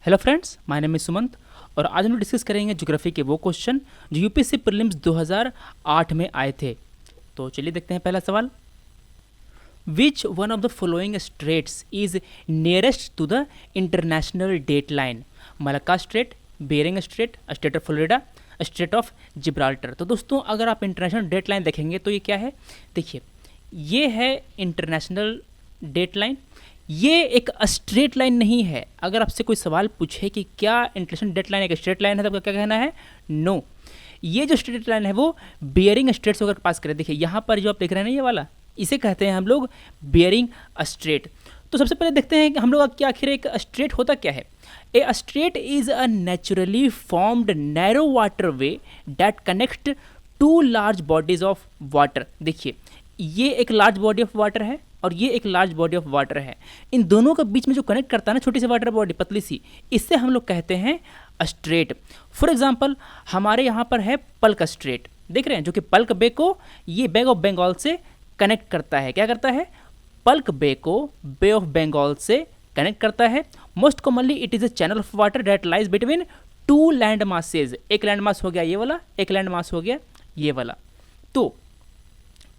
Hello friends, my name is Sumant और आज हम डिस्कस करेंगे ज्योग्राफी के वो क्वेश्चन जो यूपीएससी प्रीलिम्स 2008 में आए थे। तो चलिए देखते हैं पहला सवाल। Which one of the following straits is nearest to the international date line? Malacca strait, Bering strait, strait of Florida, strait of Gibraltar. तो दोस्तों अगर आप इंटरनेशनल डेट लाइन देखेंगे तो ये क्या है, देखिए ये है इंटरनेशनल डेट लाइन। ये एक स्ट्रेट लाइन नहीं है। अगर आपसे कोई सवाल पूछे कि क्या इंटरनेशनल डेट लाइन एक स्ट्रेट लाइन है तो आपका क्या कहना है? नो। ये जो स्ट्रेट लाइन है वो बियरिंग स्ट्रेट से होकर पास करे। देखिए यहाँ पर जो आप देख रहे हैं ना, ये वाला, इसे कहते हैं हम लोग बियरिंग स्ट्रेट। तो सबसे पहले देखते हैं कि हम लोग कि आखिर एक स्ट्रेट होता क्या है। A strait is a naturally formed narrow waterway that connect two large bodies of water. देखिए ये एक लार्ज बॉडी ऑफ वाटर है और ये एक लार्ज बॉडी ऑफ वाटर है। इन दोनों के बीच में जो कनेक्ट करता है ना, छोटी सी वाटर बॉडी पतली सी, इससे हम लोग कहते हैं स्ट्रेट। फॉर एग्जांपल हमारे यहाँ पर है पल्क स्ट्रेट, देख रहे हैं, जो कि पल्क बे को ये बे ऑफ बंगाल से कनेक्ट करता है। क्या करता है? पल्क बे को बे ऑफ बंगाल से कनेक्ट करता है। Most commonly it is a channel of water that lies between two land masses. एक लैंड मास हो गया ये वाला, एक लैंड मास हो गया ये वाला। तो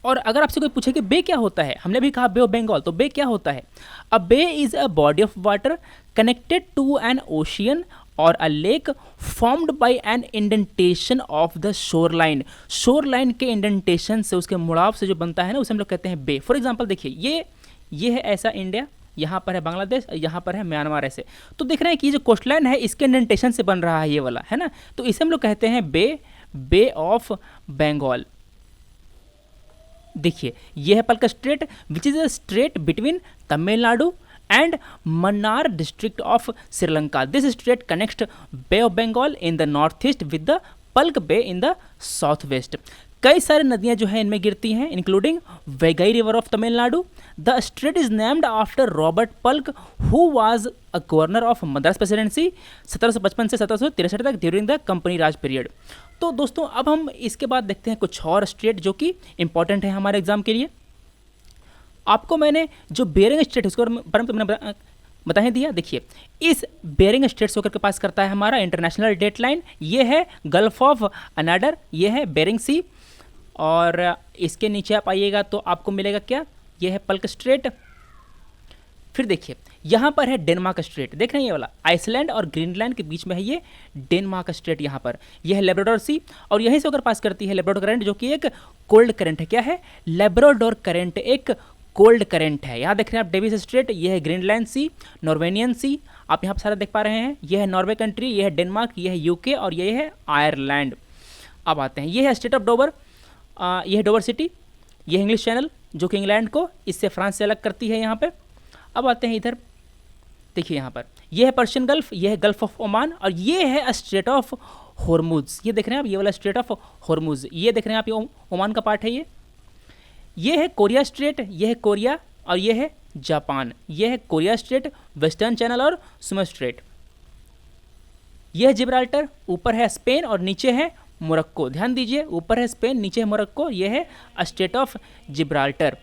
और अगर आपसे कोई पूछे कि बे क्या होता है, हमने भी कहा बे ऑफ बंगाल, तो बे क्या होता है? A bay is a body of water connected to an ocean और a lake formed by an indentation of the shoreline. Shoreline के इंडेंटेशन से, उसके मुड़ाव से जो बनता है ना, उसे हम लोग कहते हैं बे। फॉर एग्जाम्पल देखिए ये है ऐसा इंडिया, यहाँ पर है बांग्लादेश, यहाँ पर है म्यांमार, ऐसे। तो देख रहे हैं कि ये जो कोस्ट लाइन है इसके इंडेंटेशन से बन रहा है ये वाला, है ना। तो इसे हम लोग कहते हैं बे ऑफ बंगाल। देखिए यह है Palk strait which is a strait between Tamil Nadu and Mannar district of Sri Lanka. This strait connects bay of Bengal in the north east with the Palk bay in the south west. कई सारी नदियां जो है इनमें गिरती हैं, including Vaigai river of Tamil Nadu. The strait is named after Robert Palk who was a governor of Madras presidency 1755 से 1763 तक during the company Raj period. तो दोस्तों अब हम इसके बाद देखते हैं कुछ और स्ट्रेट जो कि इंपॉर्टेंट है हमारे एग्जाम के लिए। आपको मैंने जो बेरिंग स्ट्रेट है उसके बारे में तो मैंने बता ही दिया। देखिए इस बेरिंग स्ट्रेट से होकर के पास करता है हमारा इंटरनेशनल डेट लाइन। ये है गल्फ ऑफ अनाडर, ये है बेरिंग सी, और इसके नीचे आप आइएगा तो आपको मिलेगा क्या? ये है पल्क स्ट्रेट। फिर देखिए यहाँ पर है डेनमार्क स्ट्रेट, देख रहे हैं ये वाला, आइसलैंड और ग्रीनलैंड के बीच में है ये डेनमार्क स्ट्रेट। यहाँ पर यह है लेब्राडोर सी और यहीं से होकर पास करती है लेब्राडोर करंट, जो कि एक कोल्ड करंट है। क्या है? लेब्राडोर करंट एक कोल्ड करंट है। यहाँ देख रहे हैं आप डेविस स्ट्रेट, ये है ग्रीनलैंड सी, नॉर्वेनियन सी, आप यहाँ पर सारा देख पा रहे हैं। यह है नॉर्वे कंट्री, यह है डेनमार्क, यह है यूके और यह है आयरलैंड। अब आते हैं, यह है स्टेट ऑफ डोवर, यह है डोवर सिटी, यह है इंग्लिश चैनल जो कि इंग्लैंड को इससे फ्रांस से अलग करती है यहाँ पे। अब आते हैं इधर, देखिए यहाँ पर यह है पर्शियन गल्फ, यह है गल्फ ऑफ ओमान और ये है स्ट्रेट ऑफ हॉर्मुज। ये देख रहे हैं आप, ये वाला स्ट्रेट ऑफ हॉर्मुज, ये देख रहे हैं आप, ये ओमान का पार्ट है। ये है कोरिया स्ट्रेट, ये है कोरिया और ये है जापान। ये है कोरिया स्ट्रेट, वेस्टर्न चैनल और सुमेश स्ट्रेट। यह है जिब्राल्टर, ऊपर है स्पेन और नीचे है मोरक्को। ध्यान दीजिए, ऊपर है स्पेन, नीचे है मोरक्को, ये है स्टेट ऑफ जिब्राल्टर।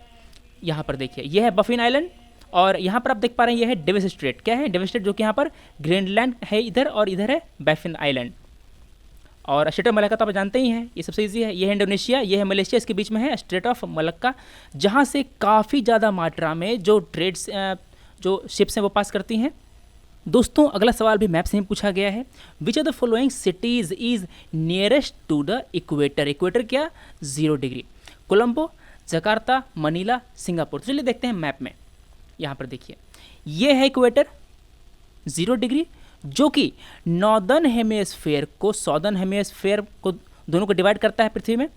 यहाँ पर देखिए यह है बफिन आइलैंड और यहाँ पर आप देख पा रहे हैं यह है डेविस स्ट्रेट। क्या है? डेविस स्ट्रेट, जो कि यहाँ पर ग्रीनलैंड है इधर और इधर है बैफिन आइलैंड। और स्ट्रेट ऑफ मलक्का तो आप जानते ही हैं, ये सबसे ईजी है। ये है इंडोनेशिया, ये है मलेशिया, इसके बीच में है स्ट्रेट ऑफ मलक्का, जहाँ से काफ़ी ज़्यादा मात्रा में जो ट्रेड्स जो शिप्स हैं वो पास करती हैं। दोस्तों अगला सवाल भी मैप से ही पूछा गया है। Which of the following cities is nearest to the equator? Equator क्या? 0 डिग्री। Colombo, Jakarta, Manila, Singapore. तो चलिए देखते हैं मैप में। यहाँ पर देखिए ये है इक्वेटर 0 डिग्री, जो कि नॉर्दर्न हेमिस्फेयर को सॉदर्न हेमिस्फेयर को दोनों को डिवाइड करता है पृथ्वी में।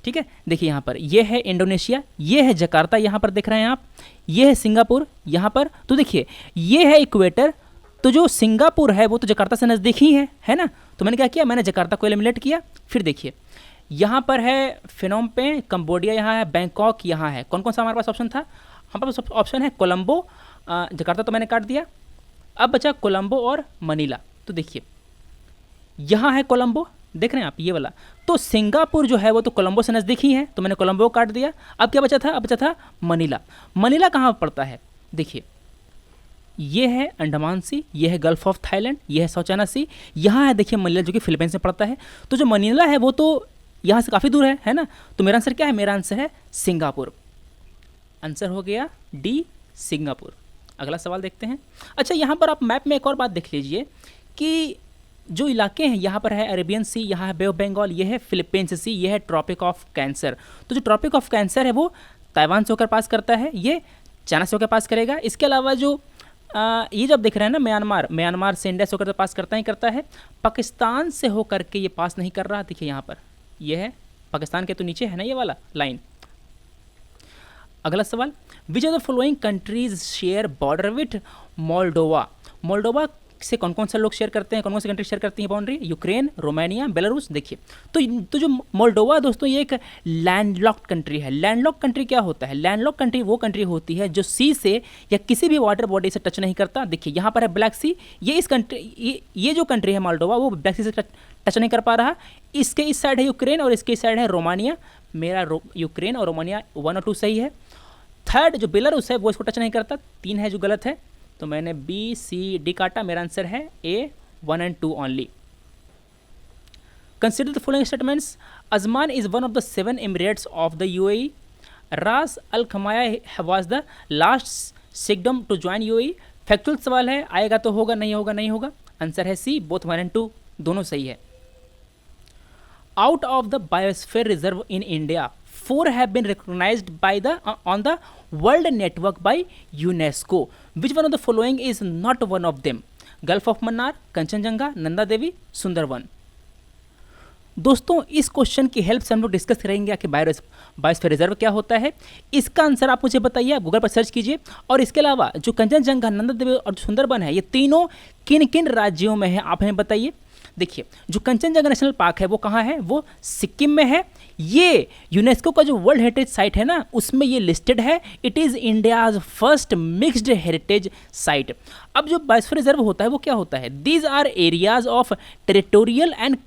ठीक है, देखिए यहाँ पर ये है इंडोनेशिया, ये है जकार्ता, यहाँ पर देख रहे हैं आप, ये है सिंगापुर यहाँ पर। तो देखिए ये है इक्वेटर, तो जो सिंगापुर है वो तो जकार्ता से नज़दीक ही है ना। तो मैंने क्या किया, मैंने जकार्ता को एलिमिनेट किया। फिर देखिए यहाँ पर है फिनोम पेन, कंबोडिया यहाँ है, बैंकॉक यहाँ है। कौन कौन सा हमारे पास ऑप्शन था? हमारे पास ऑप्शन है कोलंबो, जकार्ता तो मैंने काट दिया। अब बचा कोलंबो और मनीला। तो देखिए यहाँ है कोलंबो, देख रहे हैं आप ये वाला। तो सिंगापुर जो है वो तो कोलंबो से नज़दीक ही है, तो मैंने कोलंबो को काट दिया। अब क्या बचा था? अब बचा था मनीला। मनीला कहाँ पड़ता है? देखिए ये है अंडमान सी, ये है गल्फ ऑफ थाईलैंड, ये है साउथ चाइना सी, यहाँ है देखिए मनीला जो कि फिलीपींस में पड़ता है। तो जो मनीला है वो तो यहाँ से काफ़ी दूर है ना। तो मेरा आंसर क्या है, मेरा आंसर है सिंगापुर। आंसर हो गया डी सिंगापुर। अगला सवाल देखते हैं। अच्छा, यहाँ पर आप मैप में एक और बात देख लीजिए कि जो इलाके हैं, यहाँ पर है अरेबियन सी, यहाँ है बे ऑफ बंगाल, ये है फिलीपींस सी, ये है ट्रॉपिक ऑफ कैंसर। तो जो ट्रॉपिक ऑफ कैंसर है वो ताइवान से होकर पास करता है, ये चाइना से होकर पास करेगा। इसके अलावा जो ये जब देख रहे हैं ना म्यांमार से इंडिया से होकर पास करता ही करता है। पाकिस्तान से होकर के ये पास नहीं कर रहा, देखिए यहाँ पर ये है पाकिस्तान के तो नीचे है ना ये वाला लाइन। अगला सवाल, which are the following countries share border with Moldova. Moldova से कौन कौन से लोग शेयर करते हैं, कौन कौन सी कंट्री शेयर करती हैं बाउंड्री, यूक्रेन, रोमानिया, बेलारूस। देखिए तो जो मोल्डोवा दोस्तों ये एक लैंडलॉक्ड कंट्री है। लैंडलॉक्ड कंट्री क्या होता है, लैंडलॉक्ड कंट्री वो कंट्री होती है जो सी से या किसी भी वाटर बॉडी से टच नहीं करता। देखिए यहाँ पर है ब्लैक सी, ये इस कंट्री ये जो कंट्री है मोल्डोवा वो ब्लैक सी से टच नहीं कर पा रहा। इसके इस साइड है यूक्रेन और इसके इस साइड है रोमानिया। मेरा यूक्रेन और रोमानिया 1 और 2 सही है। थर्ड जो बेलारूस है वो इसको टच नहीं करता, 3 है जो गलत है। तो मैंने बी सी डी काटा, मेरा आंसर है A 1 and 2 only. Consider the following statements, Ajman is one of the 7 emirates of the UAE, Ras Al Khaimah was the last kingdom to join UAE. Factual सवाल है, आएगा तो होगा, नहीं होगा नहीं होगा। आंसर है सी, बोथ 1 and 2 दोनों सही है। Out of the biosphere reserve in India 4 have been recognized by on the World Network by UNESCO. Which one of the following is not one of them? Gulf of Mannar, Kanchenjunga, Nanda Devi, Sundarban. दोस्तों इस question की help से हम लोग discuss करेंगे कि biosphere reserve क्या होता है। इसका आंसर आप मुझे बताइए, आप गूगल पर सर्च कीजिए। और इसके अलावा जो कंचनजंगा, नंदा देवी और सुंदरवन है, ये तीनों किन किन राज्यों में है आप हमें बताइए। देखिए जो कंचनजंगा नेशनल पार्क है वो कहाँ है, वो सिक्किम में है। ये यूनेस्को का जो वर्ल्ड हेरिटेज साइट है ना उसमें ये लिस्टेड है। It is India's first mixed heritage site. अब जो बायोस्फीयर रिजर्व होता है वो क्या होता है, these are areas of territorial and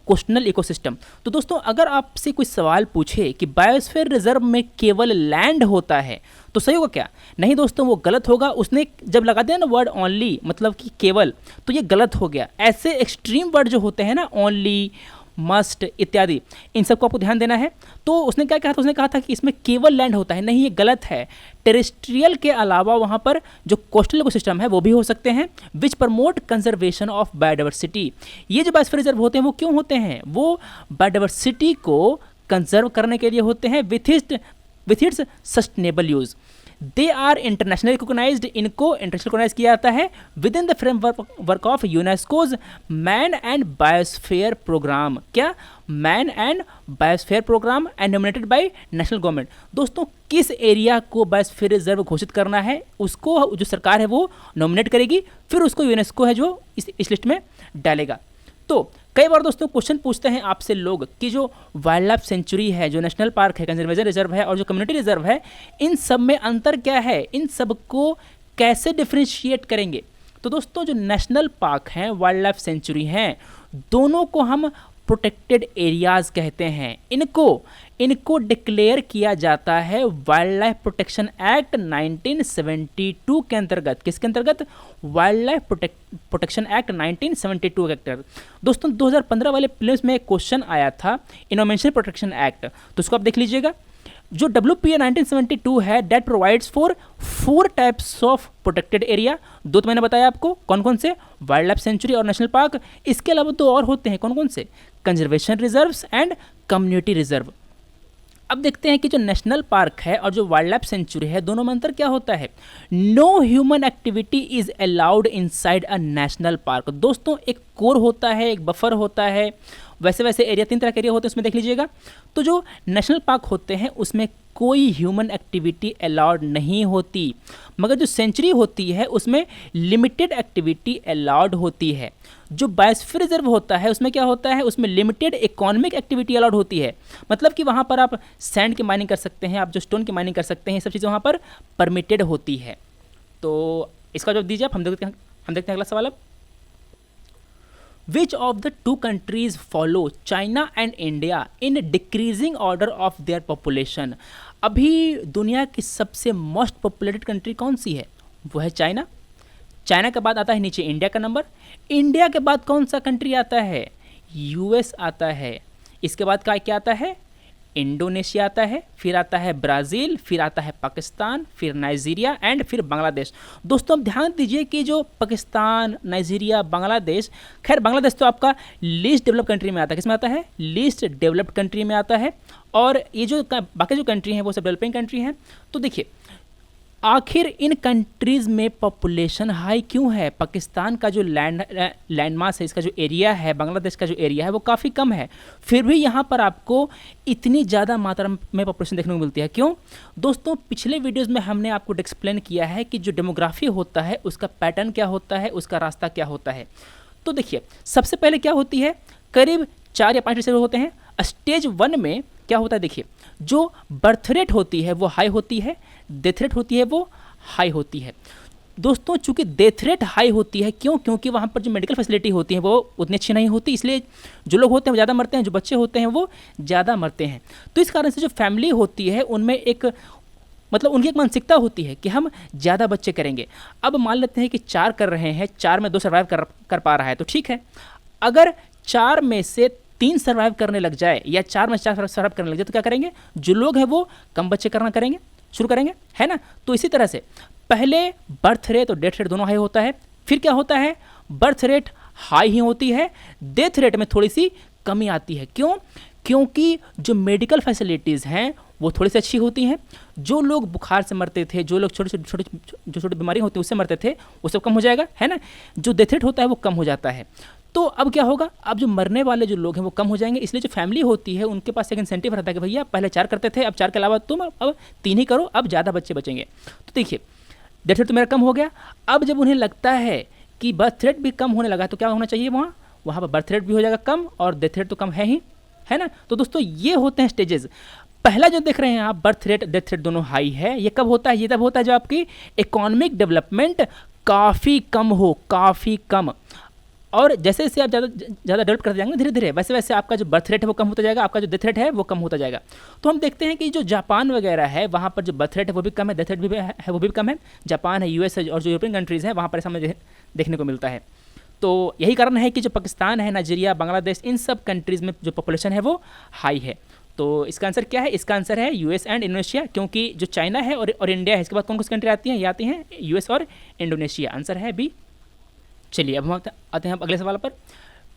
coastal ecosystem. तो दोस्तों अगर आपसे कोई सवाल पूछे कि बायोस्फीयर रिजर्व में केवल लैंड होता है तो सही होगा क्या, नहीं दोस्तों वो गलत होगा। उसने जब लगा दिया ना वर्ड ओनली मतलब कि केवल, तो ये गलत हो गया। ऐसे एक्सट्रीम वर्ड जो होते हैं ना ओनली, मस्ट इत्यादि, इन सबको आपको ध्यान देना है। तो उसने क्या कहा था, उसने कहा था कि इसमें केवल लैंड होता है, नहीं ये गलत है। टेरेस्ट्रियल के अलावा वहाँ पर जो कोस्टल इकोसिस्टम है वो भी हो सकते हैं, विच प्रमोट कंजर्वेशन ऑफ बायोडाइवर्सिटी। ये जो बायोस्फीयर रिजर्व होते हैं वो क्यों होते हैं, वो बायोडाइवर्सिटी को कंजर्व करने के लिए होते हैं with its sustainable use. They are international recognized, इनको इंटरनेशनल रिकोगनाइज किया जाता है within the framework of UNESCO's man and biosphere programme. क्या, man and biosphere programme and nominated by national government. दोस्तों किस एरिया को बायोस्फीयर रिजर्व घोषित करना है उसको जो सरकार है वो नॉमिनेट करेगी, फिर उसको यूनेस्को है जो इस लिस्ट में डालेगा। तो कई बार दोस्तों क्वेश्चन पूछते हैं आपसे लोग कि जो वाइल्ड लाइफ सेंचुरी है, जो नेशनल पार्क है, कंजर्वेशन रिजर्व है और जो कम्युनिटी रिजर्व है, इन सब में अंतर क्या है, इन सब को कैसे डिफ्रेंशिएट करेंगे। तो दोस्तों जो नेशनल पार्क हैं, वाइल्ड लाइफ सेंचुरी हैं, दोनों को हम प्रोटेक्टेड एरियाज़ कहते हैं। इनको डिक्लेयर किया जाता है वाइल्ड लाइफ प्रोटेक्शन एक्ट 1972 के अंतर्गत। किसके अंतर्गत, वाइल्ड लाइफ प्रोटेक्शन एक्ट 1972 के अंतर्गत। दोस्तों 2015 वाले प्रीलिम्स में एक क्वेश्चन आया था इन्वायरमेंटल प्रोटेक्शन एक्ट, तो उसको आप देख लीजिएगा। जो WPA 1972 है that provides for 4 types of protected area. दो तो मैंने बताया आपको कौन कौन से, वाइल्ड लाइफ सेंचुरी और नेशनल पार्क। इसके अलावा तो और होते हैं, कौन कौन से, conservation reserves and community reserve. अब देखते हैं कि जो नेशनल पार्क है और जो वाइल्ड लाइफ सेंचुरी है दोनों में अंतर क्या होता है। No human activity is allowed inside a national park. दोस्तों एक कोर होता है, एक बफर होता है, वैसे एरिया 3 तरह के एरिया होते हैं, उसमें देख लीजिएगा। तो जो नेशनल पार्क होते हैं उसमें कोई ह्यूमन एक्टिविटी अलाउड नहीं होती, मगर जो सेंचुरी होती है उसमें लिमिटेड एक्टिविटी अलाउड होती है। जो बायोस्फीयर रिजर्व होता है उसमें क्या होता है, उसमें लिमिटेड इकोनॉमिक एक्टिविटी अलाउड होती है। मतलब कि वहाँ पर आप सैंड की माइनिंग कर सकते हैं, आप जो स्टोन की माइनिंग कर सकते हैं, ये सब चीज़ें वहाँ पर परमिटेड होती है। तो इसका जवाब दीजिए आप। हम देखते हैं अगला सवाल अब। Which of the 2 countries follow China and India in decreasing order of their population? अभी दुनिया की सबसे मोस्ट पॉपुलेटेड कंट्री कौन सी है, वो है चाइना। चाइना के बाद आता है नीचे इंडिया का नंबर। इंडिया के बाद कौन सा कंट्री आता है? यूएस आता है। इसके बाद क्या आता है? इंडोनेशिया आता है, फिर आता है ब्राज़ील, फिर आता है पाकिस्तान, फिर नाइजीरिया एंड फिर बांग्लादेश। दोस्तों अब ध्यान दीजिए कि जो पाकिस्तान, नाइजीरिया, बांग्लादेश, खैर बांग्लादेश तो आपका लीस्ट डेवलप्ड कंट्री में आता है। किस में आता है? लीस्ट डेवलप्ड कंट्री में आता है। और ये जो बाकी जो कंट्री हैं वो सब डेवलपिंग कंट्री हैं। तो देखिए आखिर इन कंट्रीज़ में पॉपुलेशन हाई क्यों है? पाकिस्तान का जो लैंड मास है, इसका जो एरिया है, बांग्लादेश का जो एरिया है वो काफ़ी कम है, फिर भी यहाँ पर आपको इतनी ज़्यादा मात्रा में पॉपुलेशन देखने को मिलती है। क्यों? दोस्तों पिछले वीडियोज़ में हमने आपको एक्सप्लेन किया है कि जो डेमोग्राफी होता है उसका पैटर्न क्या होता है, उसका रास्ता क्या होता है। तो देखिए सबसे पहले क्या होती है, करीब 4 या 5 स्टेज होते हैं। स्टेज 1 में क्या होता है, देखिए जो बर्थ रेट होती है वो हाई होती है, डेथ रेट होती है वो हाई होती है। दोस्तों चूंकि डेथ रेट हाई होती है, क्यों? क्योंकि वहाँ पर जो मेडिकल फैसिलिटी होती है वो उतनी अच्छी नहीं होती, इसलिए जो लोग होते हैं वो ज़्यादा मरते हैं, जो बच्चे होते हैं वो ज़्यादा मरते हैं। तो इस कारण से जो फैमिली होती है उनमें एक मतलब उनकी एक मानसिकता होती है कि हम ज़्यादा बच्चे करेंगे। अब मान लेते हैं कि 4 कर रहे हैं, 4 में 2 सर्वाइव कर पा रहा है तो ठीक है। अगर 4 में से 3 सर्वाइव करने लग जाए या 4 में 4 सर्वाइव करने लग जाए तो क्या करेंगे? जो लोग हैं वो कम बच्चे करना करेंगे, शुरू करेंगे, है ना। तो इसी तरह से पहले बर्थ रेट और डेथ रेट दोनों हाई होता है, फिर क्या होता है, बर्थ रेट हाई ही होती है, डेथ रेट में थोड़ी सी कमी आती है। क्यों? क्योंकि जो मेडिकल फैसिलिटीज़ हैं वो थोड़ी सी अच्छी होती हैं। जो लोग बुखार से मरते थे, जो लोग छोटी बीमारी होती है उससे मरते थे, वो सब कम हो जाएगा, है ना। जो डेथ रेट होता है वो कम हो जाता है। तो अब क्या होगा, अब जो मरने वाले जो लोग हैं वो कम हो जाएंगे। इसलिए जो फैमिली होती है उनके पास एक इंसेंटिव रहता है कि भैया पहले 4 करते थे, अब 4 के अलावा तुम अब 3 ही करो, अब ज़्यादा बच्चे बचेंगे। तो देखिए डेथ रेट तो मेरा कम हो गया। अब जब उन्हें लगता है कि बर्थ रेट भी कम होने लगा तो क्या होना चाहिए, वहाँ पर बर्थ रेट भी हो जाएगा कम और डेथ रेट तो कम है ही, है ना। तो दोस्तों ये होते हैं स्टेजेस। पहला जो देख रहे हैं आप, बर्थ रेट डेथ रेट दोनों हाई है, ये कब होता है? ये तब होता है जब आपकी इकोनॉमिक डेवलपमेंट काफ़ी कम हो, काफ़ी कम। और जैसे जैसे आप ज़्यादा डेवलप करते जाएंगे धीरे धीरे, वैसे वैसे आपका जो बर्थ रेट है वो कम होता जाएगा, आपका जो डेथ रेट है वो कम होता जाएगा। तो हम देखते हैं कि जो जापान वगैरह है वहाँ पर जो बर्थ रेट है वो भी कम है, डेथ रेट भी है वो भी कम है। जापान है, यूएस है और जो यूरोपियन कंट्रीज़ हैं वहाँ पर ऐसा हमें देखने को मिलता है। तो यही कारण है कि जो पाकिस्तान है, नाइजीरिया, बांग्लादेश, इन सब कंट्रीज़ में जो पॉपुलेशन है वो हाई है। तो इसका आंसर क्या है? इसका आंसर है यूएस एंड इंडोनेशिया, क्योंकि जो चाइना है और इंडिया है इसके बाद कौन कौन सी कंट्री आती हैं? ये आती हैं यूएस और इंडोनेशिया। आंसर है बी। चलिए अब हम आते हैं अगले सवाल पर।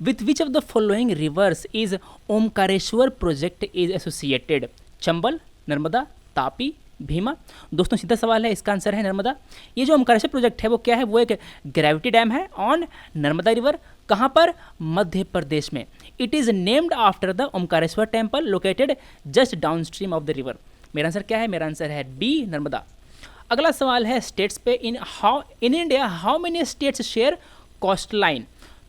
With which of the following rivers is Omkareshwar project is associated? Chambal, Narmada, Tapi, Bhima. दोस्तों सीधा सवाल है, इसका आंसर है नर्मदा। ये जो ओमकारेश्वर प्रोजेक्ट है वो क्या है? वो एक ग्रेविटी डैम है ऑन नर्मदा रिवर। कहाँ पर? मध्य प्रदेश में। It is named after the Omkareshwar temple located just down stream of the river. मेरा आंसर क्या है? मेरा आंसर है बी, नर्मदा। अगला सवाल है स्टेट्स पे। In India how many states share coastline?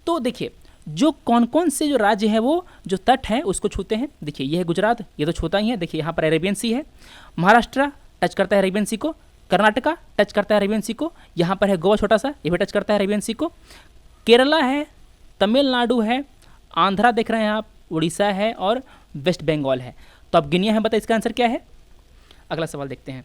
तो देखिए जो कौन कौन से जो राज्य हैं वो जो तट हैं उसको छूते हैं। देखिए ये है गुजरात, ये तो छूता ही है। देखिए यहाँ पर अरेबियन सी है। महाराष्ट्र टच करता है अरेबियन सी को। कर्नाटका टच करता है अरेबियन सी को। यहाँ पर है गोवा छोटा सा, ये भी टच करता है अरेबियन सी को। केरला है, तमिलनाडु है, आंध्रा देख रहे हैं आप, उड़ीसा है और वेस्ट बंगाल है। तो अब गिनिया है, बताइए इसका आंसर क्या है। अगला सवाल देखते हैं।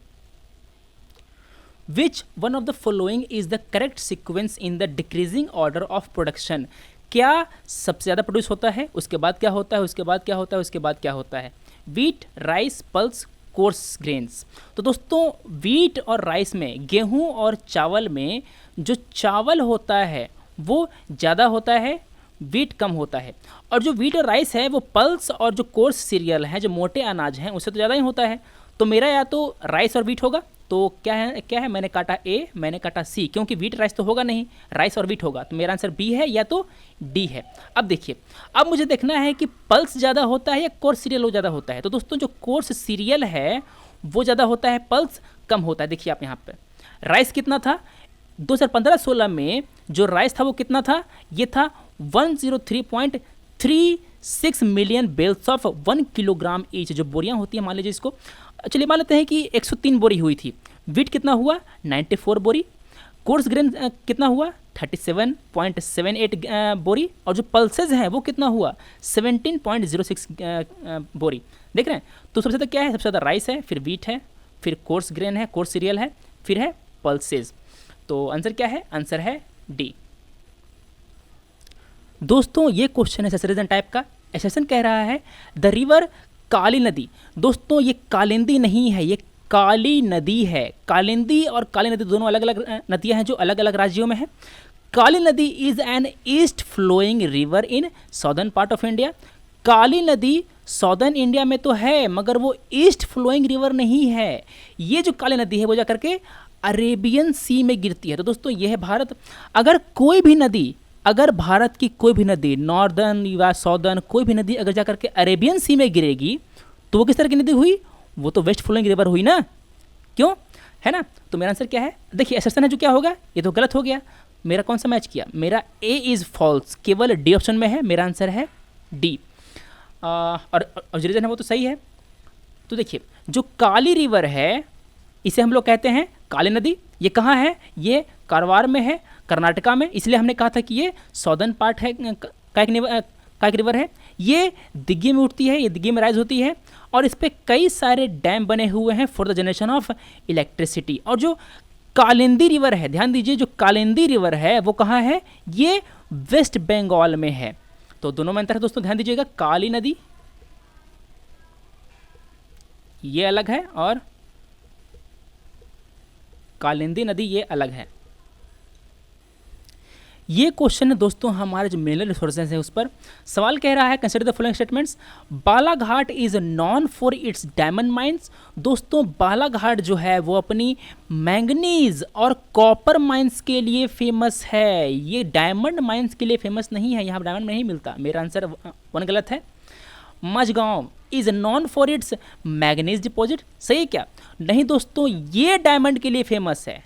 Which one of the following is the correct sequence in the decreasing order of production? क्या सबसे ज़्यादा प्रोड्यूस होता है, उसके बाद क्या होता है, उसके बाद क्या होता है, उसके बाद क्या होता है? Wheat, rice, pulse, course grains. तो दोस्तों वीट और राइस में, गेहूं और चावल में जो चावल होता है वो ज़्यादा होता है, वीट कम होता है। और जो वीट और राइस है वो पल्स और जो कोर्स सीरियल है, जो मोटे अनाज हैं, उससे तो ज़्यादा ही होता है। तो मेरा या तो राइस और वीट होगा। तो क्या है, मैंने काटा ए, मैंने काटा सी, क्योंकि वीट राइस तो होगा नहीं, राइस और वीट होगा। तो मेरा आंसर बी है या तो डी है। अब देखिए, अब मुझे देखना है कि पल्स ज़्यादा होता है या कोर्स सीरियल वो ज़्यादा होता है। तो दोस्तों जो कोर्स सीरियल है वो ज़्यादा होता है, पल्स कम होता है। देखिए आप यहाँ पर राइस कितना था 2015-16 में, जो राइस था वो कितना था, ये था 103.36 million bales of 1 kilogram each. जो बोरियाँ होती हैं, मान लीजिए इसको, चलिए मान लेते हैं कि 103 बोरी हुई थी। वीट कितना हुआ 94 बोरी। कोर्स ग्रेन कितना हुआ 37.78 बोरी। और जो पल्सेज हैं वो कितना हुआ 17.06 बोरी। देख रहे हैं। तो सबसे ज़्यादा क्या है, सबसे ज़्यादा राइस है, फिर वीट है, फिर कोर्स ग्रेन है, कोर्स सीरियल है, फिर है पल्सेज। तो आंसर क्या है? आंसर है डी। दोस्तों ये क्वेश्चन है सैचुरेशन टाइप का। एसेशन कह रहा है द रिवर काली नदी। दोस्तों ये कालिंदी नहीं है, ये काली नदी है। कालिंदी और काली नदी दोनों अलग अलग नदियां हैं जो अलग अलग राज्यों में है। Kali Nadi is an east flowing river in southern part of India. Kali Nadi southern India में तो है मगर वो ईस्ट फ्लोइंग रिवर नहीं है। ये जो काली नदी है वो जाकर के अरेबियन सी में गिरती है। तो दोस्तों ये है भारत। अगर कोई भी नदी, अगर भारत की कोई भी नदी नॉर्दर्न या साउदर्न कोई भी नदी अगर जाकर के अरेबियन सी में गिरेगी तो वो किस तरह की नदी हुई? वो तो वेस्ट फ्लोइंग रिवर हुई ना, क्यों? है ना? तो मेरा आंसर क्या है? देखिए एसेशन है जो क्या होगा, ये तो गलत हो गया। मेरा कौन सा मैच किया? मेरा ए इज़ फॉल्स, केवल डी ऑप्शन में है। मेरा आंसर है डी। और जो रीजन है वो तो सही है। तो देखिए जो काली रिवर है इसे हम लोग कहते हैं काली नदी। ये कहाँ है? ये कारवार में है, कर्नाटका में। इसलिए हमने कहा था कि ये सॉदर्न पार्ट है का एक रिवर है। ये दिग्गी में उठती है, ये दिग्गी में राइज होती है और इस पर कई सारे डैम बने हुए हैं for the generation of electricity. और जो कालिंदी रिवर है, ध्यान दीजिए जो कालिंदी रिवर है वो कहाँ है? ये वेस्ट बंगाल में है। तो दोनों में अंतर है दोस्तों, ध्यान दीजिएगा। काली नदी ये अलग है और कालिंदी नदी ये अलग है। ये क्वेश्चन है दोस्तों हमारे जो मिनरल रिसोर्सेज हैं उस पर। सवाल कह रहा है consider the following statements. Balaghat is known for it's diamond mines. दोस्तों बालाघाट जो है वो अपनी मैंगनीज और कॉपर माइंस के लिए फेमस है। ये डायमंड माइंस के लिए फेमस नहीं है, यहाँ डायमंड नहीं मिलता। मेरा आंसर वन गलत है। Mazagaon is known for its manganese deposit. सही है क्या? नहीं दोस्तों ये डायमंड के लिए फेमस है।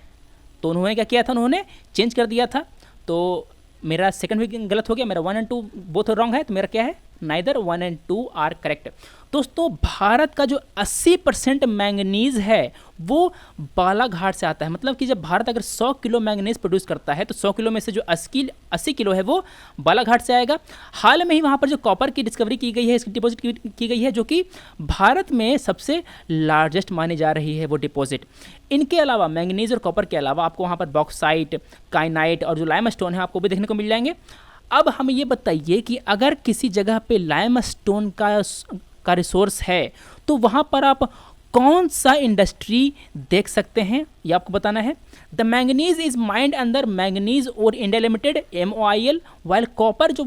तो उन्होंने क्या किया था? उन्होंने चेंज कर दिया था। तो मेरा सेकंड भी गलत हो गया। मेरा 1 और 2 बोथ रॉन्ग है। तो मेरा क्या है? नाइदर 1 और 2 आर करेक्ट। दोस्तों भारत का जो 80% मैंगनीज है वो बालाघाट से आता है। मतलब कि जब भारत अगर 100 किलो मैंगनीज प्रोड्यूस करता है तो 100 किलो में से जो 80 किलो है वो बालाघाट से आएगा। हाल में ही वहाँ पर जो कॉपर की डिस्कवरी की गई है, इसकी डिपॉजिट की गई है जो कि भारत में सबसे लार्जेस्ट मानी जा रही है वो डिपॉजिट। इनके अलावा मैंगनीज और कॉपर के अलावा आपको वहाँ पर बॉक्साइट, काइनाइट और जो लाइमस्टोन है आपको भी देखने को मिल जाएंगे। अब हमें ये बताइए कि अगर किसी जगह पे लाइमस्टोन का रिसोर्स है तो वहाँ पर आप कौन सा इंडस्ट्री देख सकते हैं, ये आपको बताना है। द मैंगनीज इज माइंड अंदर मैंगनीज और India limited MOIL, while copper जो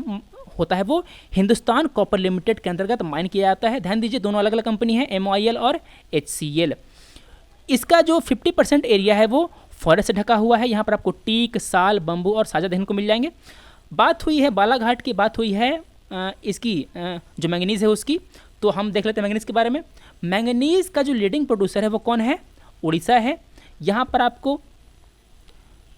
होता है वो हिंदुस्तान कॉपर लिमिटेड के अंतर्गत माइन किया जाता है। ध्यान दीजिए दोनों अलग अलग कंपनी है, MOIL और HCL। इसका जो 50% एरिया है वो फॉरेस्ट से ढका हुआ है। यहाँ पर आपको टीक, साल, बम्बू और साजा देखने को मिल जाएंगे। बात हुई है बालाघाट की, बात हुई है इसकी जो मैंगनीज है उसकी। तो हम देख लेते हैं मैंगनीज के बारे में। मैंगनीज का जो लीडिंग प्रोड्यूसर है वो कौन है? उड़ीसा है। यहाँ पर आपको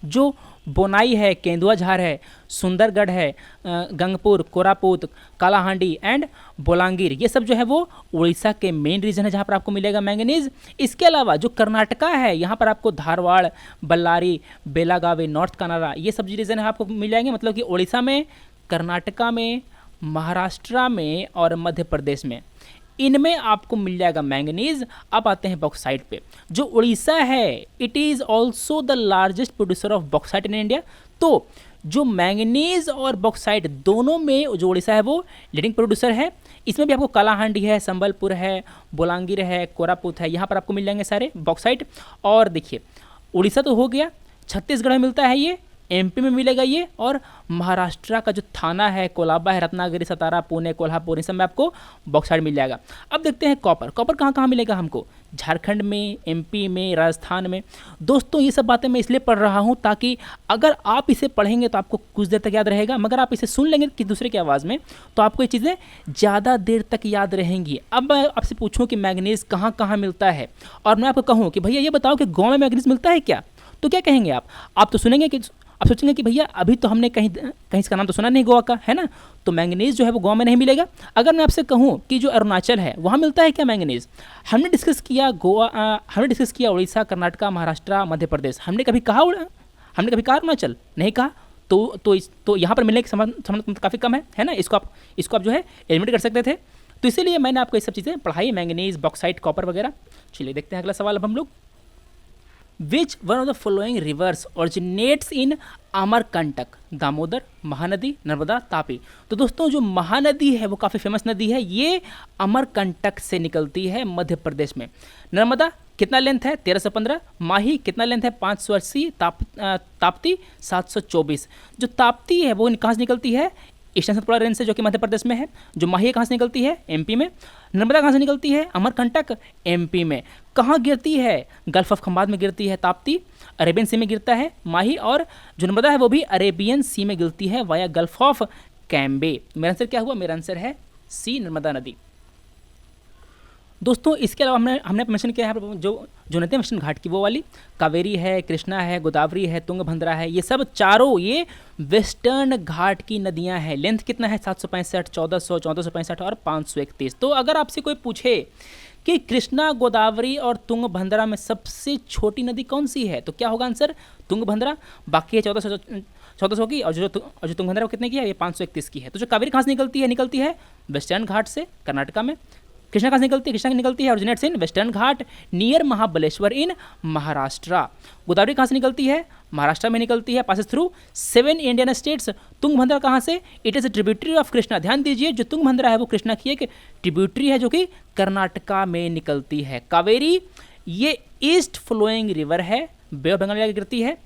जो बोनाई है, केंदुआ झार है, सुंदरगढ़ है, गंगपुर, कोरापुत, कालाहांडी एंड बोलांगीर, ये सब जो है वो उड़ीसा के मेन रीजन है जहाँ पर आपको मिलेगा मैंगनीज। इसके अलावा जो कर्नाटका है यहाँ पर आपको धारवाड़, बल्लारी, बेलागावी, नॉर्थ कनाडा ये सब रीजन है आपको मिल जाएंगे। मतलब कि उड़ीसा में, कर्नाटका में, महाराष्ट्र में और मध्य प्रदेश में, इनमें आपको मिल जाएगा मैंगनीज। अब आते हैं बॉक्साइट पे। जो उड़ीसा है it is also the largest producer of bauxite in India. तो जो मैंगनीज और बॉक्साइट दोनों में जो उड़ीसा है वो लीडिंग प्रोड्यूसर है। इसमें भी आपको कालाहांडी है, संबलपुर है, बोलांगीर है, कोरापुत है, यहाँ पर आपको मिल जाएंगे सारे बॉक्साइट। और देखिए उड़ीसा तो हो गया, छत्तीसगढ़ में मिलता है ये, MP में मिलेगा ये, और महाराष्ट्र का जो थाना है, कोलाबा है, रत्नागिरी, सतारा, पुणे, कोल्हापुर, इस सब में आपको बॉक्साइट मिल जाएगा। अब देखते हैं कॉपर। कॉपर कहाँ कहाँ मिलेगा हमको? झारखंड में, MP में, राजस्थान में। दोस्तों ये सब बातें मैं इसलिए पढ़ रहा हूँ ताकि अगर आप इसे पढ़ेंगे तो आपको कुछ देर तक याद रहेगा, मगर आप इसे सुन लेंगे कि दूसरे की आवाज़ में तो आपको ये चीज़ें ज़्यादा देर तक याद रहेंगी। अब मैं आपसे पूछूँ कि मैंगनीज कहाँ कहाँ मिलता है और मैं आपको कहूँ कि भैया ये बताओ कि गाँव में मैंगनीज मिलता है क्या, तो क्या कहेंगे आप तो सुनेंगे कि आप सोचेंगे कि भैया अभी तो हमने कहीं इसका नाम तो सुना नहीं गोवा का, है ना। तो मैंगनीज जो है वो गाँव में नहीं मिलेगा। अगर मैं आपसे कहूँ कि जो अरुणाचल है वहाँ मिलता है क्या मैंगनीज? हमने डिस्कस किया गोवा, हमने डिस्कस किया उड़ीसा, कर्नाटका, महाराष्ट्र, मध्य प्रदेश। हमने कभी कहा अरुणाचल? नहीं कहा। तो यहाँ पर मिलने की संभावना काफ़ी कम है ना। इसको आप जो है एलिमिनेट कर सकते थे। तो इसीलिए मैंने आपको ये सब चीज़ें पढ़ाई, मैंगनीज, बॉक्साइट, कॉपर वगैरह। चलिए देखते हैं अगला सवाल अब हम लोग। विच one of the following reverse originates इन अमरकंटक, दामोदर, महानदी, नर्मदा, तापी। तो दोस्तों जो महानदी है वो काफ़ी फेमस नदी है, ये अमरकंटक से निकलती है मध्य प्रदेश में। नर्मदा कितना लेंथ है 1315, माही कितना लेंथ है 580, ताप्ती 724। जो ताप्ती है वो कहाँ से निकलती है, ईस्टर्न सतपुड़ा रेंज से जो कि मध्य प्रदेश में है। जो माही कहाँ से निकलती है, एमपी में। नर्मदा कहाँ से निकलती है, अमरकंटक एमपी में। कहाँ गिरती है, गल्फ ऑफ खंबात में गिरती है ताप्ती, अरेबियन सी में गिरता है माही, और जो नर्मदा है वो भी अरेबियन सी में गिरती है वाया गल्फ ऑफ कैम्बे। मेरा आंसर क्या हुआ, मेरा आंसर है सी, नर्मदा नदी। दोस्तों इसके अलावा हमने मेंशन किया है जो नदी वेस्टर्न घाट की वो वाली, कावेरी है, कृष्णा है, गोदावरी है, तुंगभद्रा है, ये सब चारों ये वेस्टर्न घाट की नदियां हैं। लेंथ कितना है 765, 1400, 1465 और 531। तो अगर आपसे कोई पूछे कि कृष्णा, गोदावरी और तुंगभद्रा में सबसे छोटी नदी कौन सी है, तो क्या होगा आंसर, तुंगभद्रा। बाकी है 1400 की, और जो तुंगभद्रा वो कितने की है, ये 531 की है। तो जो कावेरी कहाँ से निकलती है वेस्टर्न घाट से, कर्नाटका में। कृष्णा कहाँ से निकलती है, कृष्णा की निकलती है originates in western ghat near Mahabaleshwar in Maharashtra. Godavari कहाँ से निकलती है, महाराष्ट्र में निकलती है, passes through 7 Indian states. Tungabhadra कहाँ से, it is a tributary of Krishna. ध्यान दीजिए जो तुंगभद्रा है वो कृष्णा की एक ट्रिब्यूटरी है जो कि कर्नाटका में निकलती है। कावेरी ये ईस्ट फ्लोइंग रिवर है, बे ऑफ बंगाल गिरती है।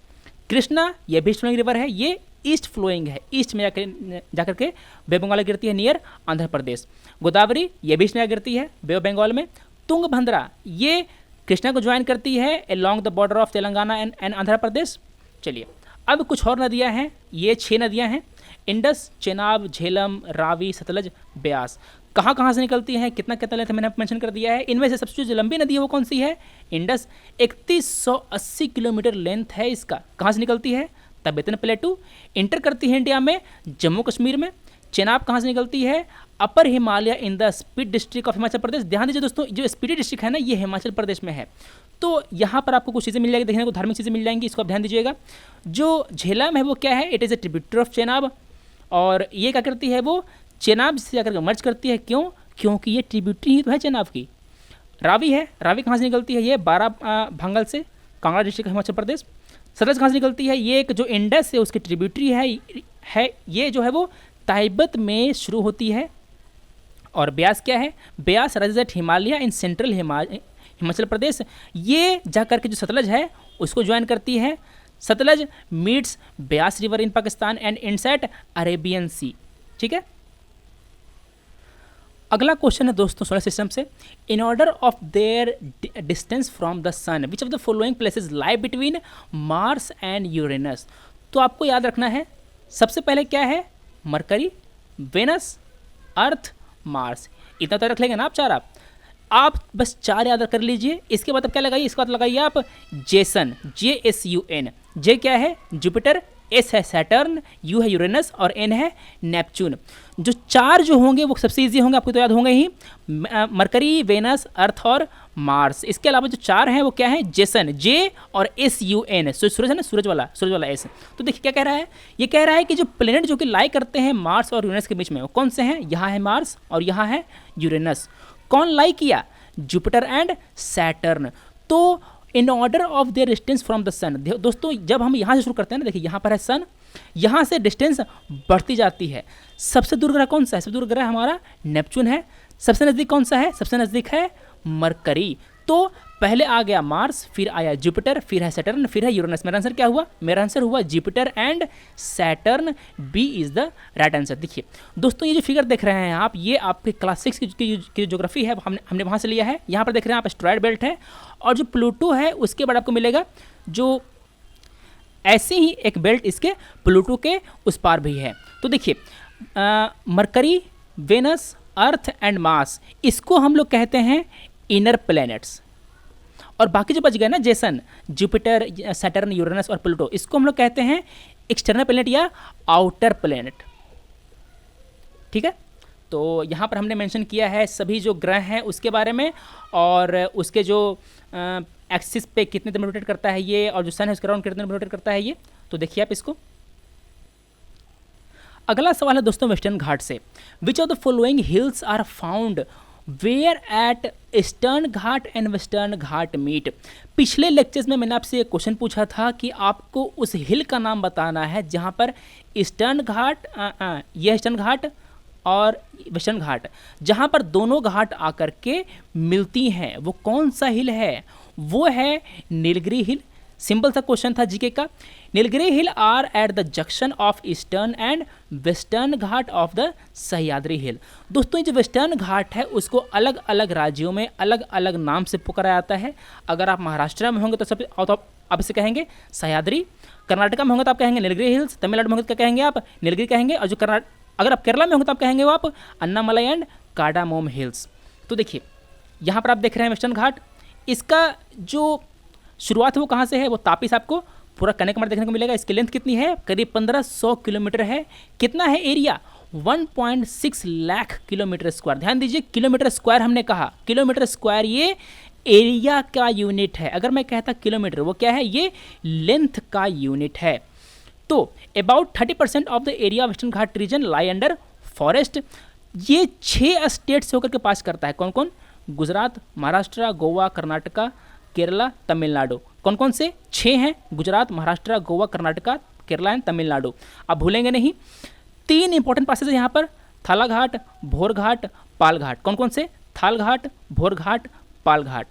कृष्णा ये भी ईस्ट फ्लोइंग रिवर है, ये ईस्ट फ्लोइंग है, ईस्ट में जाकर के बे ऑफ बंगाल गिरती है नियर आंध्र प्रदेश। गोदावरी ये बीच में गिरती है बे ऑफ बंगाल में। तुंगभद्रा ये कृष्णा को ज्वाइन करती है along the border of Telangana and Andhra Pradesh. चलिए अब कुछ और नदियां हैं, ये 6 नदियां हैं, इंडस, चेनाब, झेलम, रावी, सतलज, ब्यास। कहाँ से निकलती हैं, कितना लेंथ मैंने मेंशन कर दिया है। इनमें से सबसे जो लंबी नदी है वो कौन सी है, इंडस, 3180 किलोमीटर लेंथ है इसका। कहाँ से निकलती है, तिब्बतन प्लेटू, इंटर करती है इंडिया में जम्मू कश्मीर में। चेनाब कहाँ से निकलती है, upper Himalaya in the Spiti district of Himachal Pradesh. ध्यान दीजिए दोस्तों जो स्पीति डिस्ट्रिक्ट है ना ये हिमाचल प्रदेश में है। तो यहाँ पर आपको कुछ चीज़ें मिल जाएगी देखने को, धार्मिक चीज़ें मिल जाएंगी, इसको आप ध्यान दीजिएगा। जो झेलम है वो क्या है, it is a tributary of Chenab, और ये क्या करती है वो चेनाब से जाकर मर्ज करती है। क्यों, क्योंकि ये ट्रिब्यूटरी ही तो है चेनाब की। रावी है, रावी कहाँ से निकलती है, ये 12 भंगल से, कांगड़ा डिस्ट्रिक्ट हिमाचल प्रदेश। सतलज कहाँ से निकलती है, ये एक जो इंडस है उसकी ट्रिब्यूटरी है ये जो है वो तिब्बत में शुरू होती है। और ब्यास क्या है, Beas rises Himalaya in central Himachal Pradesh. ये जाकर के जो सतलज है उसको ज्वाइन करती है। Sutlej meets Beas river in Pakistan and ends at Arabian sea. ठीक है, अगला क्वेश्चन है दोस्तों सोलर सिस्टम से, in order of their distance from the sun which of the following places lie between Mars and Uranus. तो आपको याद रखना है सबसे पहले क्या है, मरकरी, वेनस, अर्थ, मार्स। इतना तो रख लेंगे ना आप चार, आप बस 4 याद कर लीजिए। इसके बाद अब क्या लगाइए, इसके बाद लगाइए आप जेसन, JSUN। जे क्या है, जुपिटर, एस है सैटर्न, यू है यूरेनस और एन है नेपच्यून। जो 4 जो होंगे वो सबसे ईजी होंगे, आपको तो याद होंगे ही, मरकरी, वेनस, अर्थ और मार्स। इसके अलावा जो 4 हैं वो क्या है, जेसन, जे और SUN, सूरज है ना, सूरज वाला एस। तो देखिए क्या कह रहा है, ये कह रहा है कि जो प्लेनेट जो कि लाई करते हैं मार्स और यूरेनस के बीच में वो कौन से हैं, यहाँ है मार्स और यहाँ है यूरेनस। कौन लाई किया, जुपिटर एंड सैटर्न। तो in order of their distance from the sun. दोस्तों जब हम यहाँ से शुरू करते हैं ना, देखिए यहाँ पर है सन, यहाँ से डिस्टेंस बढ़ती जाती है। सबसे दूर ग्रह कौन सा है, सबसे दूर ग्रह हमारा नेपच्यून है। सबसे नज़दीक कौन सा है, सबसे नज़दीक है मरकरी। तो पहले आ गया मार्स, फिर आया जुपिटर, फिर है सैटर्न, फिर है यूरेनस। मेरा आंसर क्या हुआ, मेरा आंसर हुआ Jupiter and Saturn, B is the right answer. देखिए दोस्तों ये जो फिगर देख रहे हैं आप, ये आपके क्लास 6 की ज्योग्राफी है, हमने वहाँ से लिया है। यहाँ पर देख रहे हैं आप एस्टेरॉयड बेल्ट है, और जो प्लूटो है उसके बाद आपको मिलेगा जो ऐसे ही एक बेल्ट इसके प्लूटो के उस पार भी है। तो देखिए Mercury, Venus, Earth and Mars, इसको हम लोग कहते हैं इनर प्लैनेट्स। और बाकी जो बच गए ना, जेसन, जुपिटर, सैटर्न, यूरेनस और प्लूटो, इसको हम लोग कहते हैं एक्सटर्नल प्लैनेट या आउटर प्लैनेट। ठीक है, तो यहाँ पर हमने मेंशन किया है सभी जो ग्रह हैं उसके बारे में, और उसके जो एक्सिस पे कितने दिन रोटेट करता है ये, और जो सन है उसके अराउंड कितने दिन रोटेट करता है ये। तो देखिए आप इसको। अगला सवाल है दोस्तों वेस्टर्न घाट से, which of the following hills are found where at eastern Ghat and western Ghat meet. पिछले लेक्चर्स में मैंने आपसे एक क्वेश्चन पूछा था कि आपको उस हिल का नाम बताना है जहाँ पर ईस्टर्न घाट, यह ईस्टर्न घाट और वेस्टर्न घाट, जहाँ पर दोनों घाट आकर के मिलती हैं, वो कौन सा हिल है? वो है नीलगिरी हिल। सिंपल सा क्वेश्चन था जीके का। Nilgiri hill are at the junction of eastern and western ghat of the Sahyadri hill. दोस्तों ये जो वेस्टर्न घाट है उसको अलग अलग राज्यों में अलग अलग नाम से पुकारा जाता है। अगर आप महाराष्ट्र में होंगे तो आप इसे कहेंगे सह्याद्री, कर्नाटका में होंगे तो आप कहेंगे नीलगिरी हिल्स, तमिलनाडु में होंगे तो क्या कहेंगे आप? नीलगिरी कहेंगे। और जो अगर आप केरला में होंगे तो आप कहेंगे वो आप अन्नामलाई एंड कार्डामोम हिल्स। तो देखिए यहाँ पर आप देख रहे हैं वेस्टर्न घाट, इसका जो शुरुआत है वो कहाँ से है? वो तापी से आपको पूरा कन्याकुमारी देखने को मिलेगा। इसकी लेंथ कितनी है? करीब 1500 किलोमीटर है। कितना है एरिया? 1.6 lakh kilometre square. ध्यान दीजिए किलोमीटर स्क्वायर हमने कहा, किलोमीटर स्क्वायर ये एरिया का यूनिट है। अगर मैं कहता किलोमीटर, वो क्या है? ये लेंथ का यूनिट है। तो about 30% of the area western Ghat region lie under forest. ये 6 स्टेट से होकर के पास करता है। कौन कौन? गुजरात, महाराष्ट्र, गोवा, कर्नाटका, केरला, तमिलनाडु। कौन कौन से? 6 हैं, गुजरात, महाराष्ट्र, गोवा, कर्नाटका, केरला एंड तमिलनाडु। आप भूलेंगे नहीं। 3 इंपॉर्टेंट पासेज है यहाँ पर, थाला घाट, भोर घाट, पाल घाट। कौन कौन से? थाल घाट, भोर घाट, पाल घाट।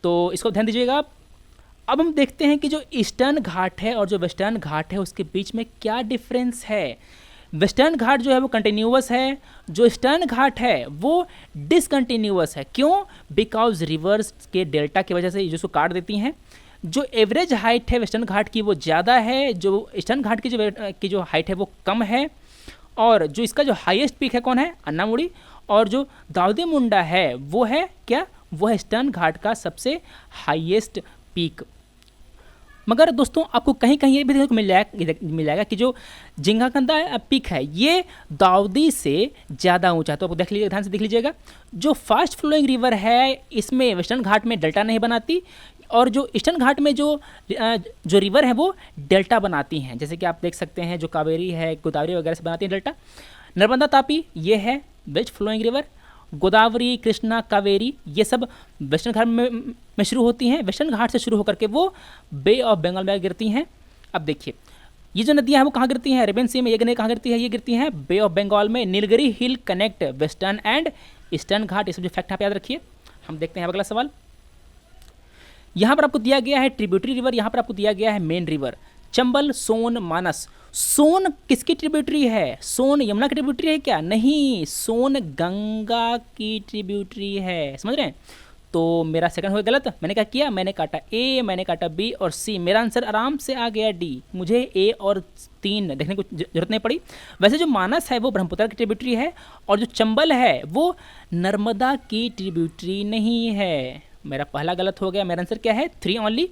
तो इसको ध्यान दीजिएगा आप। अब हम देखते हैं कि जो ईस्टर्न घाट है और जो वेस्टर्न घाट है उसके बीच में क्या डिफरेंस है। वेस्टर्न घाट जो है वो कंटिन्यूअस है, जो ईस्टर्न घाट है वो डिसकंटिन्यूअस है। क्यों? बिकॉज रिवर्स के डेल्टा की वजह से जिसको काट देती हैं। जो एवरेज हाइट है वेस्टर्न घाट की वो ज़्यादा है, जो ईस्टर्न घाट की जो हाइट है वो कम है। और जो इसका जो हाईएस्ट पीक है कौन है? अन्नामुड़ी। और जो दाऊदी मुंडा है वो है क्या? वो है ईस्टर्न घाट का सबसे हाईएस्ट पीक। मगर दोस्तों आपको कहीं कहीं ये भी देखने को मिल जाएगा कि जो जिंगाकंदा पीक है ये दाऊदी से ज़्यादा ऊंचा है। तो आप देख लीजिए, ध्यान से देख लीजिएगा। जो फास्ट फ्लोइंग रिवर है इसमें वेस्टर्न घाट में डेल्टा नहीं बनाती, और जो ईस्टर्न घाट में जो रिवर है वो डेल्टा बनाती हैं। जैसे कि आप देख सकते हैं जो कावेरी है, गोदावरी वगैरह से बनाती है डेल्टा। नर्मदा तापी ये है west flowing river. Godavari, Krishna, Kaveri ये सब वेस्टर्न घाट में शुरू होती हैं। वेस्टर्न घाट से शुरू होकर के वो बे ऑफ बंगाल में गिरती हैं। अब देखिए ये जो नदियां हैं वो कहाँ गिरती हैं? अरेबियन सी में। ये कहाँ गिरती है? ये गिरती हैं बे ऑफ बंगाल में। नीलगिरी हिल कनेक्ट वेस्टर्न एंड ईस्टर्न घाट। ये सब जो फैक्ट आप याद रखिए। हम देखते हैं अगला सवाल। यहाँ पर आपको दिया गया है ट्रिब्यूटरी रिवर, यहाँ पर आपको दिया गया है मेन रिवर। चंबल, सोन, मानस। सोन किसकी ट्रिब्यूटरी है? सोन यमुना की ट्रिब्यूटरी है क्या? नहीं, सोन गंगा की ट्रिब्यूटरी है। समझ रहे हैं? तो मेरा सेकंड हो गया गलत। मैंने क्या किया? मैंने काटा ए, मैंने काटा बी और सी। मेरा आंसर आराम से आ गया डी। मुझे ए और 3 देखने को जरूरत नहीं पड़ी। वैसे जो मानस है वो ब्रह्मपुत्र की ट्रिब्यूटरी है, और जो चंबल है वो नर्मदा की ट्रिब्यूटरी नहीं है। मेरा पहला गलत हो गया। मेरा आंसर क्या है? 3 ओनली।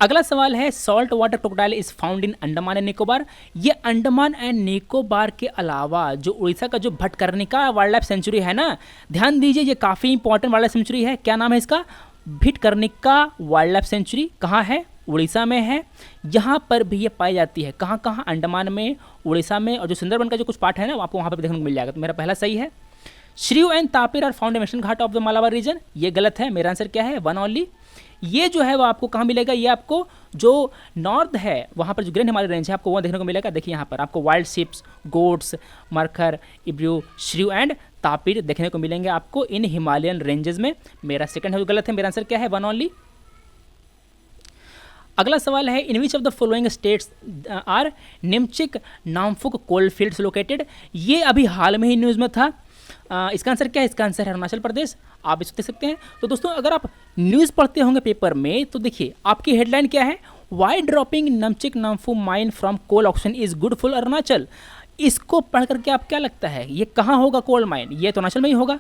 अगला सवाल है salt water crocodile is found in Andaman and Nicobar. ये अंडमान एंड निकोबार के अलावा जो उड़ीसा का जो भटकर्निका वाइल्ड लाइफ सेंचुरी है ना, ध्यान दीजिए ये काफ़ी इंपॉर्टेंट वाइल्ड लाइफ सेंचुरी है। क्या नाम है इसका? भिटकर्निका वाइल्ड लाइफ सेंचुरी। कहाँ है? उड़ीसा में है। यहाँ पर भी ये पाई जाती है। कहाँ कहाँ? अंडमान में, उड़ीसा में, और जो सुंदरबन का जो कुछ पार्ट है ना आपको वहाँ पर देखने को मिल जाएगा। तो मेरा पहला सही है। Shrew and tapir are found in western ghat of the Malabar region. ये गलत है। मेरा आंसर क्या है? 1 ओनली। ये जो है वो आपको कहाँ मिलेगा? ये आपको जो नॉर्थ है वहाँ पर जो ग्रेट हिमालय रेंज है आपको वो देखने को मिलेगा। देखिए यहाँ पर आपको वाइल्ड शिप्स, गोट्स, मरखर, इब्रू, श्रीव एंड तापिर देखने को मिलेंगे आपको इन हिमालयन रेंजेस में। मेरा सेकंड है वो गलत है। मेरा आंसर क्या है? 1 ओनली। अगला सवाल है in which of the following states are Namchik Namphuk coalfields located. ये अभी हाल में ही न्यूज़ में था। इसका आंसर क्या है? इसका आंसर है अरुणाचल प्रदेश। आप इसको देख सकते हैं। तो दोस्तों अगर आप न्यूज़ पढ़ते होंगे पेपर में तो देखिए आपकी हेडलाइन क्या है? Why dropping Namchik Namphuk mine from coal auction is good for Arunachal. इसको पढ़ करके आप क्या लगता है ये कहाँ होगा कोल माइन? ये तो अरुणाचल में ही होगा।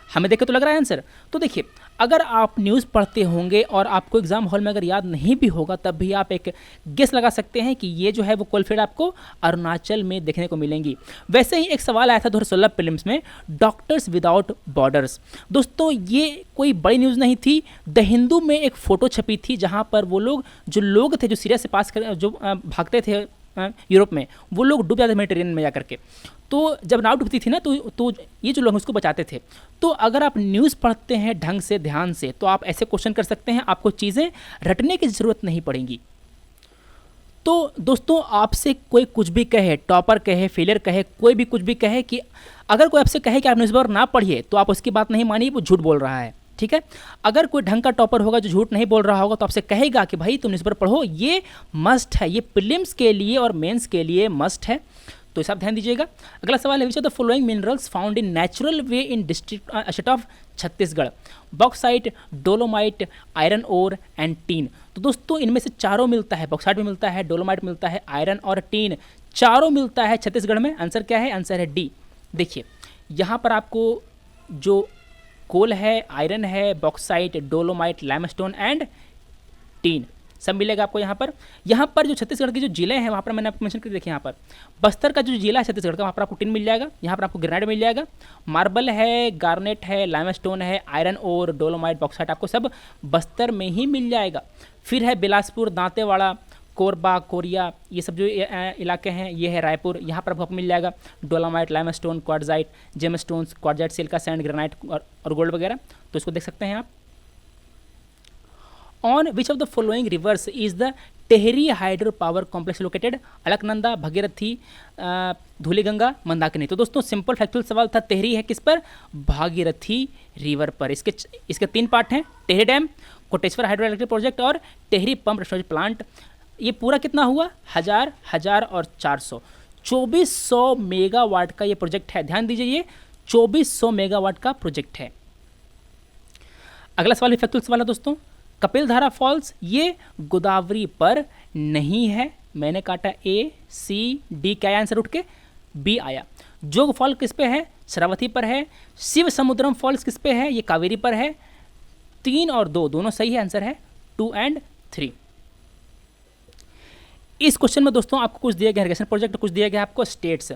हमें देख के तो लग रहा है आंसर। तो देखिए अगर आप न्यूज़ पढ़ते होंगे और आपको एग्जाम हॉल में अगर याद नहीं भी होगा तब भी आप एक गेस लगा सकते हैं कि ये जो है वो कोलफील्ड आपको अरुणाचल में देखने को मिलेंगी। वैसे ही एक सवाल आया था 2016 प्रीलिम्स में, डॉक्टर्स विदाउट बॉर्डर्स। दोस्तों ये कोई बड़ी न्यूज़ नहीं थी। द हिंदू में एक फ़ोटो छपी थी जहाँ पर वो लोग जो थे जो सीरिया से पास कर जो भागते थे यूरोप में, वो लोग डूब जाते मेडिटेरेनियन में जा करके। तो जब नाव डूबती थी ना तो ये जो लोग उसको बचाते थे। तो अगर आप न्यूज़ पढ़ते हैं ढंग से, ध्यान से, तो आप ऐसे क्वेश्चन कर सकते हैं, आपको चीज़ें रटने की ज़रूरत नहीं पड़ेगी। तो दोस्तों आपसे कोई कुछ भी कहे, टॉपर कहे, फेलियर कहे, कोई भी कुछ भी कहे, कि अगर कोई आपसे कहे कि आप न्यूज़पेपर ना पढ़िए, तो आप उसकी बात नहीं मानिए, वो झूठ बोल रहा है, ठीक है। अगर कोई ढंग का टॉपर होगा जो झूठ नहीं बोल रहा होगा, तो आपसे कहेगा कि भाई तुम न्यूज़पेपर पढ़ो, ये मस्ट है, ये प्रीलिम्स के लिए और मेंस के लिए मस्ट है। तो इस आप ध्यान दीजिएगा। अगला सवाल है, which of the following minerals found in natural way in district state of Chhattisgarh? Bauxite, dolomite, iron ore and tin. तो दोस्तों इनमें से चारों मिलता है, बॉक्साइट भी मिलता है, डोलोमाइट मिलता है, आयरन और टीन चारों मिलता है छत्तीसगढ़ में। आंसर क्या है? आंसर है डी। देखिए यहाँ पर आपको जो कोल है, आयरन है, bauxite, dolomite, limestone and teen सब मिलेगा आपको यहाँ पर। यहाँ पर जो छत्तीसगढ़ के जो जिले हैं वहाँ पर मैंने आपको मेंशन कर देखिए, यहाँ पर बस्तर का जो जिला है छत्तीसगढ़ का, वहाँ पर आपको टीन मिल जाएगा, यहाँ पर आपको ग्रेनाइट मिल जाएगा, मार्बल है, गार्नेट है, लाइमस्टोन है, आयरन और डोलोमाइट, बॉक्साइट आपको सब बस्तर में ही मिल जाएगा। फिर है बिलासपुर, दांतेवाड़ा, कोरबा, कोरिया, ये सब जो इलाके हैं, ये है रायपुर, यहाँ पर आपको मिल जाएगा dolomite, limestone, quartzite, gemstones, quartzite, silica sand, granite और गोल्ड वगैरह। तो इसको देख सकते हैं आप। On which of the following rivers is the Tehri hydro power complex located? Alaknanda, Bhagirathi, Dhauliganga, Mandakini. तो दोस्तों सिंपल फैक्चुअल सवाल था, टेहरी है किस पर? भागीरथी रिवर पर। इसके 3 पार्ट हैं, Tehri dam, Koteshwar hydro electric project और टेहरी पंप स्टोरेज प्लांट। ये पूरा कितना हुआ? 1000 और 400, 2400 मेगावाट का ये प्रोजेक्ट है। ध्यान दीजिए, ये 2400 मेगावाट का प्रोजेक्ट है। अगला सवाल भी फैक्चुअल सवाल है दोस्तों। कपिलधारा फॉल्स ये गोदावरी पर नहीं है। मैंने काटा ए, सी, डी, क्या आंसर उठ के? बी आया। जोग फॉल किस पे है? शरावती पर है। शिव समुद्रम फॉल्स किस पे है? ये कावेरी पर है। 3 और 2 दोनों सही है, आंसर है 2 और 3। इस क्वेश्चन में दोस्तों आपको कुछ दिया गया इरिगेशन प्रोजेक्ट, कुछ दिया गया आपको स्टेट्स,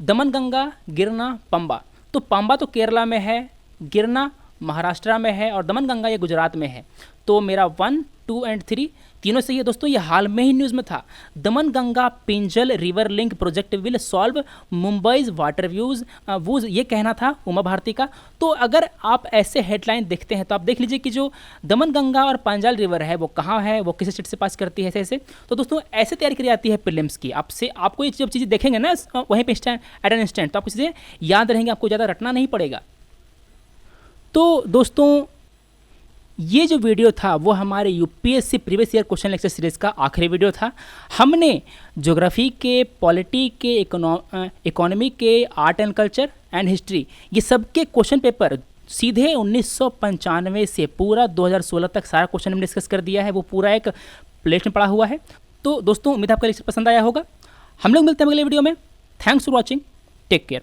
दमनगंगा, गिरना, पंबा। तो पंबा तो केरला में है, गिरना महाराष्ट्र में है और दमनगंगा ये गुजरात में है। तो मेरा 1, 2 और 3 तीनों सही है दोस्तों। ये हाल में ही न्यूज़ में था, Damanganga Pinjal river link project will solve Mumbai's water woes, ये कहना था उमा भारती का। तो अगर आप ऐसे हेडलाइन देखते हैं तो आप देख लीजिए कि जो दमनगंगा और पांजाल रिवर है वो कहाँ है, वो किस स्टेट से पास करती है, ऐसे। तो दोस्तों ऐसे तैयारी करी जाती है प्रीलिम्स की। आपको ये जब चीज़ें देखेंगे ना वहीं पे एट एन इंस्टेंट, तो आपको चीज़ें याद रहेंगी, आपको ज़्यादा रटना नहीं पड़ेगा। तो दोस्तों ये जो वीडियो था वो हमारे UPSC previous year question lecture series का आखिरी वीडियो था। हमने ज्योग्राफी के, पॉलिटी के, इकोनॉमी के, art and culture and history, ये सब के क्वेश्चन पेपर सीधे 1995 से पूरा 2016 तक सारा क्वेश्चन हमने डिस्कस कर दिया है। वो पूरा एक प्लेलिस्ट में पड़ा हुआ है। तो दोस्तों उम्मीद आपका लेक्चर पसंद आया होगा। हम लोग मिलते हैं अगले वीडियो में। Thanks for watching, take care.